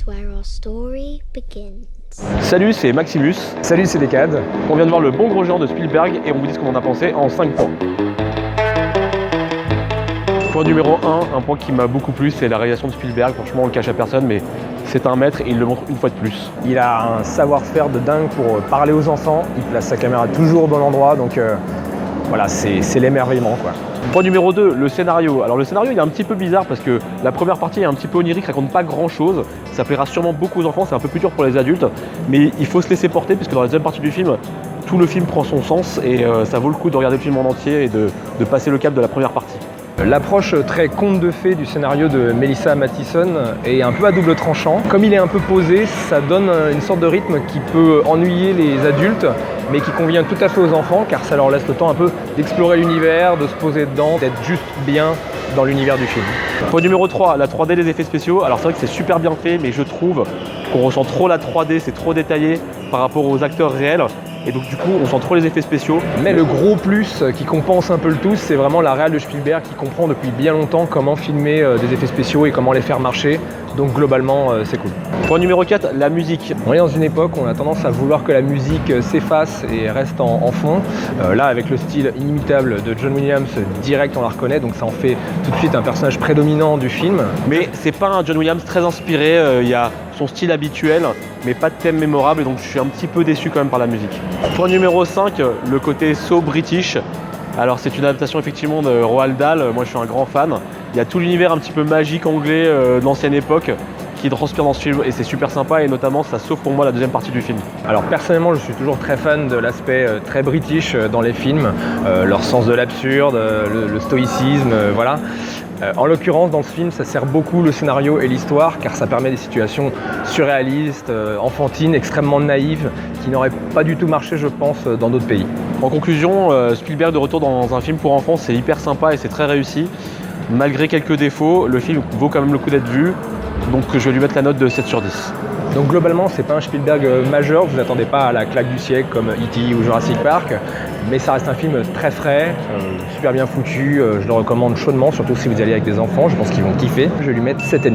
where our story begins. Salut, c'est Maximus. Salut, c'est Decade. On vient de voir Le Bon Gros Géant de Spielberg et on vous dit ce qu'on en a pensé en 5 points. Point numéro 1, un point qui m'a beaucoup plu, c'est la réalisation de Spielberg. Franchement, on le cache à personne, mais c'est un maître et il le montre une fois de plus. Il a un savoir-faire de dingue pour parler aux enfants. Il place sa caméra toujours au bon endroit, donc voilà, c'est l'émerveillement, quoi. Point numéro 2, le scénario. Alors le scénario il est un petit peu bizarre parce que la première partie est un petit peu onirique, raconte pas grand chose. Ça plaira sûrement beaucoup aux enfants, c'est un peu plus dur pour les adultes. Mais il faut se laisser porter puisque dans la deuxième partie du film, tout le film prend son sens et ça vaut le coup de regarder le film en entier et de passer le cap de la première partie. L'approche très conte de fées du scénario de Melissa Mathison est un peu à double tranchant. Comme il est un peu posé, ça donne une sorte de rythme qui peut ennuyer les adultes, mais qui convient tout à fait aux enfants, car ça leur laisse le temps un peu d'explorer l'univers, de se poser dedans, d'être juste bien dans l'univers du film. Point numéro 3, la 3D des effets spéciaux. Alors c'est vrai que c'est super bien fait, mais je trouve qu'on ressent trop la 3D, c'est trop détaillé par rapport aux acteurs réels. Et donc du coup, on sent trop les effets spéciaux. Mais le gros plus qui compense un peu le tout, c'est vraiment la réal de Spielberg qui comprend depuis bien longtemps comment filmer des effets spéciaux et comment les faire marcher. Donc globalement, c'est cool. Point numéro 4, la musique. On est dans une époque où on a tendance à vouloir que la musique s'efface et reste en fond. Là, avec le style inimitable de John Williams, direct on la reconnaît, donc ça en fait tout de suite un personnage prédominant du film. Mais c'est pas un John Williams très inspiré, il y a son style habituel, mais pas de thème mémorable, et donc je suis un petit peu déçu quand même par la musique. Point numéro 5, le côté so british. Alors c'est une adaptation effectivement de Roald Dahl, moi je suis un grand fan. Il y a tout l'univers un petit peu magique anglais de l'ancienne époque qui transpire dans ce film et c'est super sympa et notamment ça sauve pour moi la deuxième partie du film. Alors personnellement je suis toujours très fan de l'aspect très british dans les films, leur sens de l'absurde, le stoïcisme, voilà. En l'occurrence dans ce film ça sert beaucoup le scénario et l'histoire car ça permet des situations surréalistes, enfantines, extrêmement naïves qui n'auraient pas du tout marché je pense dans d'autres pays. En conclusion, Spielberg de retour dans un film pour enfants c'est hyper sympa et c'est très réussi. Malgré quelques défauts, le film vaut quand même le coup d'être vu. Donc je vais lui mettre la note de 7 sur 10. Donc globalement, c'est pas un Spielberg majeur, vous n'attendez pas à la claque du siècle comme E.T. ou Jurassic Park, mais ça reste un film très frais, super bien foutu, je le recommande chaudement, surtout si vous y allez avec des enfants, je pense qu'ils vont kiffer. Je vais lui mettre 7,5.